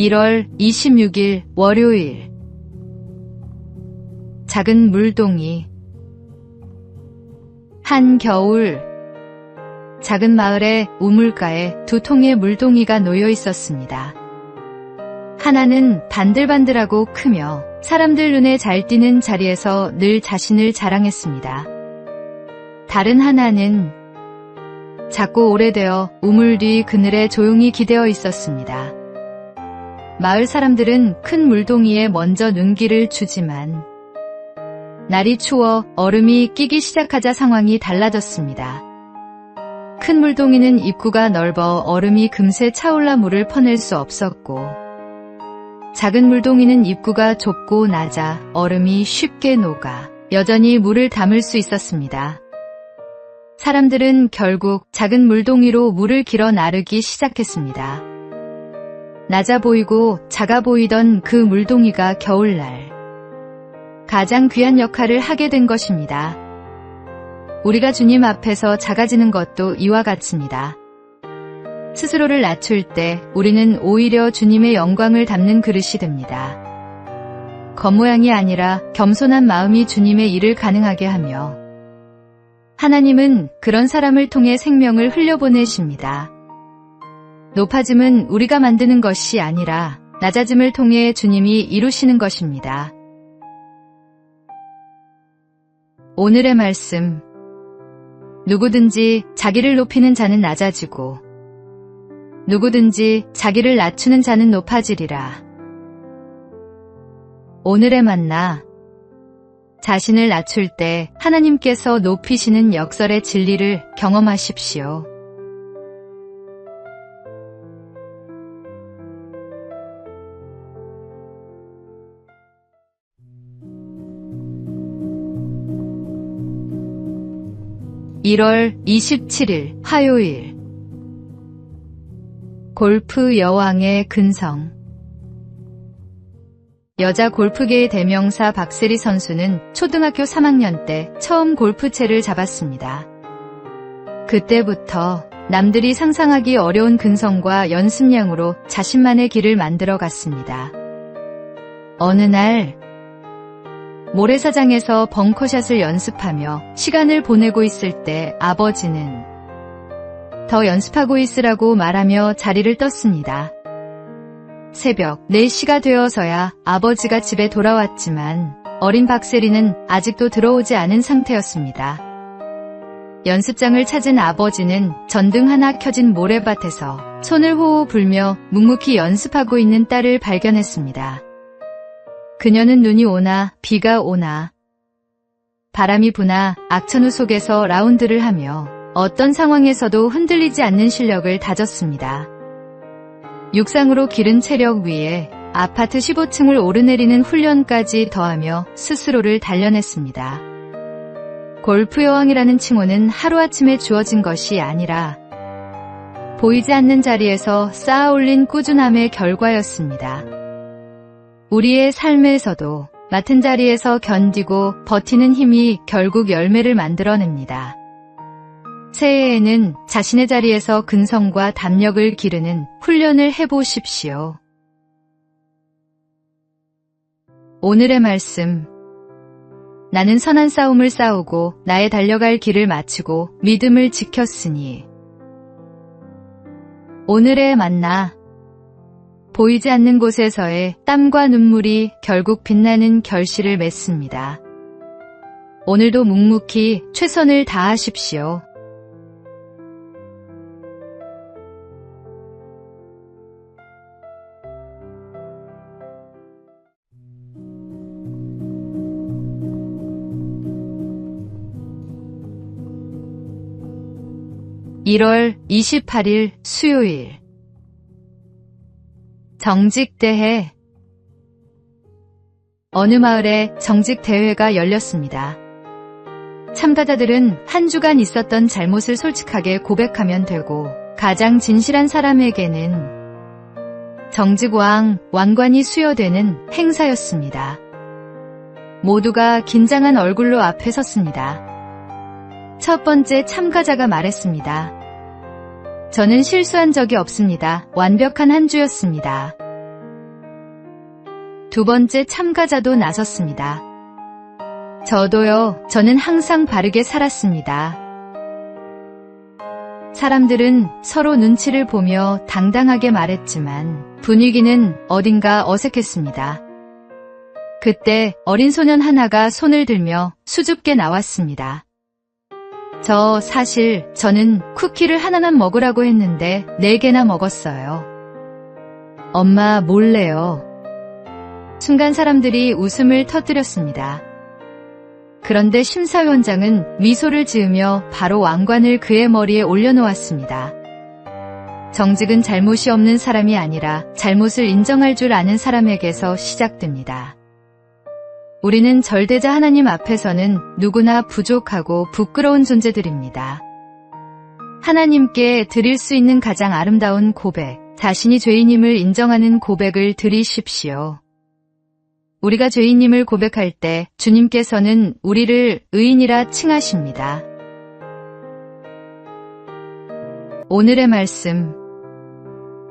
1월 26일 월요일. 작은 물동이. 한겨울, 작은 마을의 우물가에 두 통의 물동이가 놓여 있었습니다. 하나는 반들반들하고 크며 사람들 눈에 잘 띄는 자리에서 늘 자신을 자랑했습니다. 다른 하나는 작고 오래되어 우물 뒤 그늘에 조용히 기대어 있었습니다. 마을 사람들은 큰 물동이에 먼저 눈길을 주지만 날이 추워 얼음이 끼기 시작하자 상황이 달라졌습니다. 큰 물동이는 입구가 넓어 얼음이 금세 차올라 물을 퍼낼 수 없었고, 작은 물동이는 입구가 좁고 낮아 얼음이 쉽게 녹아 여전히 물을 담을 수 있었습니다. 사람들은 결국 작은 물동이로 물을 길어 나르기 시작했습니다. 낮아 보이고 작아 보이던 그 물동이가 겨울날 가장 귀한 역할을 하게 된 것입니다. 우리가 주님 앞에서 작아지는 것도 이와 같습니다. 스스로를 낮출 때 우리는 오히려 주님의 영광을 담는 그릇이 됩니다. 겉모양이 아니라 겸손한 마음이 주님의 일을 가능하게 하며, 하나님은 그런 사람을 통해 생명을 흘려보내십니다. 높아짐은 우리가 만드는 것이 아니라 낮아짐을 통해 주님이 이루시는 것입니다. 오늘의 말씀. 누구든지 자기를 높이는 자는 낮아지고 누구든지 자기를 낮추는 자는 높아지리라. 오늘의 만나. 자신을 낮출 때 하나님께서 높이시는 역설의 진리를 경험하십시오. (1월 27일) 화요일. 골프 여왕의 근성. 여자 골프계의 대명사 박세리 선수는 초등학교 3학년 때 처음 골프채를 잡았습니다. 그때부터 남들이 상상하기 어려운 근성과 연습량으로 자신만의 길을 만들어 갔습니다. 어느 날 모래사장에서 벙커샷을 연습하며 시간을 보내고 있을 때 아버지는 더 연습하고 있으라고 말하며 자리를 떴습니다. 새벽 4시가 되어서야 아버지가 집에 돌아왔지만 어린 박세리는 아직도 들어오지 않은 상태였습니다. 연습장을 찾은 아버지는 전등 하나 켜진 모래밭에서 손을 호호 불며 묵묵히 연습하고 있는 딸을 발견했습니다. 그녀는 눈이 오나 비가 오나 바람이 부나 악천후 속에서 라운드를 하며 어떤 상황에서도 흔들리지 않는 실력을 다졌습니다. 육상으로 기른 체력 위에 아파트 15층을 오르내리는 훈련까지 더하며 스스로를 단련했습니다. 골프 여왕이라는 칭호는 하루아침에 주어진 것이 아니라 보이지 않는 자리에서 쌓아 올린 꾸준함의 결과였습니다. 우리의 삶에서도 맡은 자리에서 견디고 버티는 힘이 결국 열매를 만들어냅니다. 새해에는 자신의 자리에서 근성과 담력을 기르는 훈련을 해보십시오. 오늘의 말씀. 나는 선한 싸움을 싸우고 나의 달려갈 길을 마치고 믿음을 지켰으니. 오늘의 만나. 보이지 않는 곳에서의 땀과 눈물이 결국 빛나는 결실을 맺습니다. 오늘도 묵묵히 최선을 다하십시오. (1월 28일) 수요일. 정직대회. 어느 마을에 정직대회가 열렸습니다. 참가자들은 한 주간 있었던 잘못을 솔직하게 고백하면 되고, 가장 진실한 사람에게는 정직왕, 왕관이 수여되는 행사였습니다. 모두가 긴장한 얼굴로 앞에 섰습니다. 첫 번째 참가자가 말했습니다. 저는 실수한 적이 없습니다. 완벽한 한 주였습니다. 두 번째 참가자도 나섰습니다. 저도요. 저는 항상 바르게 살았습니다. 사람들은 서로 눈치를 보며 당당하게 말했지만 분위기는 어딘가 어색했습니다. 그때 어린 소년 하나가 손을 들며 수줍게 나왔습니다. 저는 쿠키를 하나만 먹으라고 했는데 4개나 먹었어요. 엄마 몰래요. 순간 사람들이 웃음을 터뜨렸습니다. 그런데 심사위원장은 미소를 지으며 바로 왕관을 그의 머리에 올려놓았습니다. 정직은 잘못이 없는 사람이 아니라 잘못을 인정할 줄 아는 사람에게서 시작됩니다. 우리는 절대자 하나님 앞에서는 누구나 부족하고 부끄러운 존재들입니다. 하나님께 드릴 수 있는 가장 아름다운 고백, 자신이 죄인임을 인정하는 고백을 드리십시오. 우리가 죄인임을 고백할 때 주님께서는 우리를 의인이라 칭하십니다. 오늘의 말씀.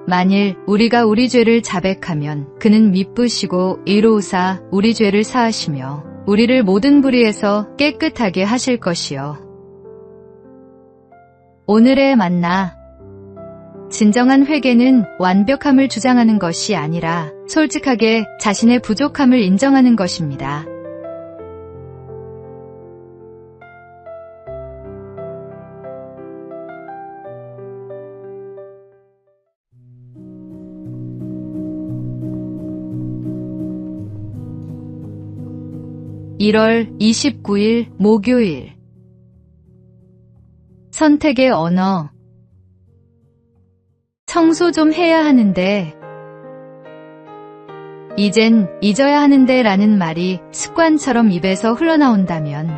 만일 우리가 우리 죄를 자백하면 그는 미쁘시고 의로우사 우리 죄를 사하시며 우리를 모든 불의에서 깨끗하게 하실 것이요. 오늘의 만나. 진정한 회개는 완벽함을 주장하는 것이 아니라 솔직하게 자신의 부족함을 인정하는 것입니다. (1월 29일) 목요일. 선택의 언어. 청소 좀 해야 하는데, 이젠 잊어야 하는데 라는 말이 습관처럼 입에서 흘러나온다면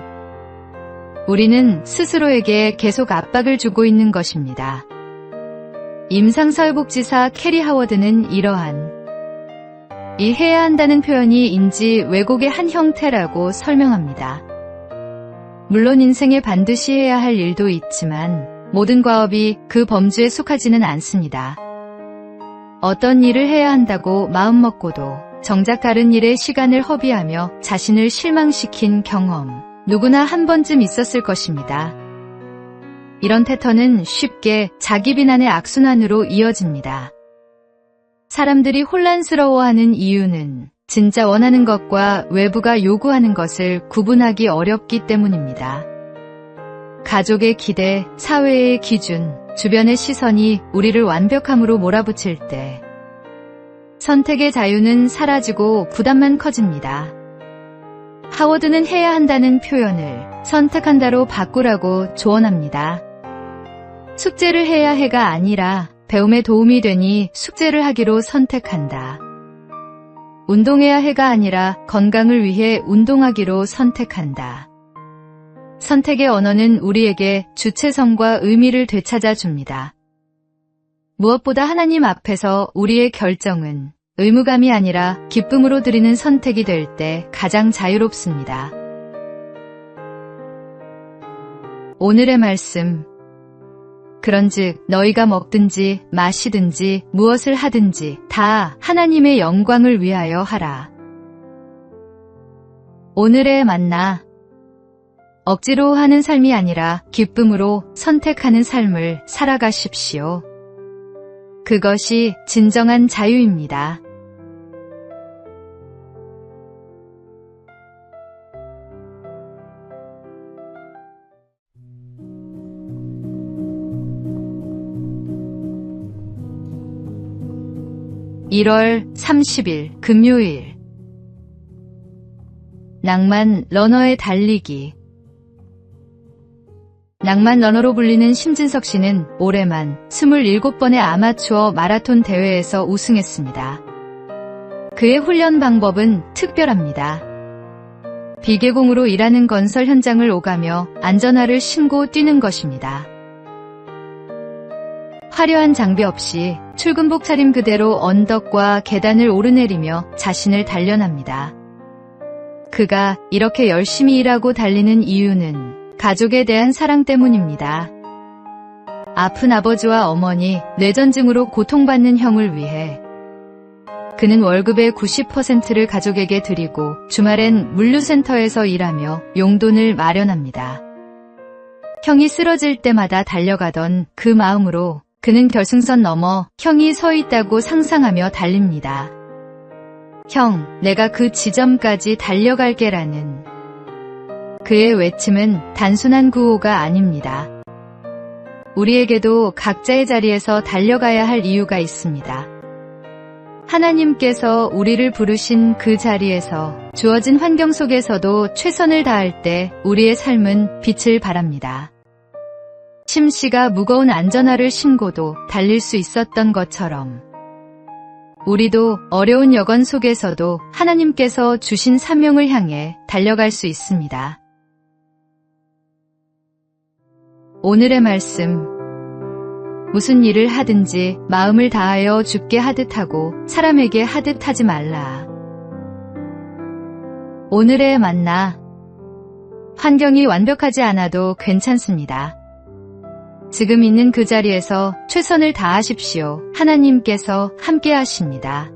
우리는 스스로에게 계속 압박을 주고 있는 것입니다. 임상사회복지사 캐리 하워드는 이러한 이 해야 한다는 표현이 인지 왜곡의 한 형태라고 설명합니다. 물론 인생에 반드시 해야 할 일도 있지만 모든 과업이 그 범주에 속하지는 않습니다. 어떤 일을 해야 한다고 마음먹고도 정작 다른 일에 시간을 허비하며 자신을 실망시킨 경험, 누구나 한 번쯤 있었을 것입니다. 이런 패턴은 쉽게 자기 비난의 악순환으로 이어집니다. 사람들이 혼란스러워하는 이유는 진짜 원하는 것과 외부가 요구하는 것을 구분하기 어렵기 때문입니다. 가족의 기대, 사회의 기준, 주변의 시선이 우리를 완벽함으로 몰아붙일 때 선택의 자유는 사라지고 부담만 커집니다. 하워드는 해야 한다는 표현을 선택한다로 바꾸라고 조언합니다. 숙제를 해야 해가 아니라 배움에 도움이 되니 숙제를 하기로 선택한다. 운동해야 해가 아니라 건강을 위해 운동하기로 선택한다. 선택의 언어는 우리에게 주체성과 의미를 되찾아 줍니다. 무엇보다 하나님 앞에서 우리의 결정은 의무감이 아니라 기쁨으로 드리는 선택이 될 때 가장 자유롭습니다. 오늘의 말씀. 그런즉 너희가 먹든지 마시든지 무엇을 하든지 다 하나님의 영광을 위하여 하라. 오늘의 만나. 억지로 하는 삶이 아니라 기쁨으로 선택하는 삶을 살아가십시오. 그것이 진정한 자유입니다. (1월 30일) 금요일. 낭만 러너의 달리기. 낭만 러너로 불리는 심진석 씨는 올해만 27번의 아마추어 마라톤 대회에서 우승했습니다. 그의 훈련 방법은 특별합니다. 비계공으로 일하는 건설 현장을 오가며 안전화를 신고 뛰는 것입니다. 화려한 장비 없이 출근복 차림 그대로 언덕과 계단을 오르내리며 자신을 단련합니다. 그가 이렇게 열심히 일하고 달리는 이유는 가족에 대한 사랑 때문입니다. 아픈 아버지와 어머니, 뇌전증으로 고통받는 형을 위해 그는 월급의 90%를 가족에게 드리고 주말엔 물류센터에서 일하며 용돈을 마련합니다. 형이 쓰러질 때마다 달려가던 그 마음으로 그는 결승선 넘어 형이 서 있다고 상상하며 달립니다. 형, 내가 그 지점까지 달려갈게라는 그의 외침은 단순한 구호가 아닙니다. 우리에게도 각자의 자리에서 달려가야 할 이유가 있습니다. 하나님께서 우리를 부르신 그 자리에서 주어진 환경 속에서도 최선을 다할 때 우리의 삶은 빛을 발합니다. 심씨가 무거운 안전화를 신고도 달릴 수 있었던 것처럼 우리도 어려운 여건 속에서도 하나님께서 주신 사명을 향해 달려갈 수 있습니다. 오늘의 말씀. 무슨 일을 하든지 마음을 다하여 주께 하듯 하고 사람에게 하듯 하지 말라. 오늘의 만나. 환경이 완벽하지 않아도 괜찮습니다. 지금 있는 그 자리에서 최선을 다하십시오. 하나님께서 함께 하십니다.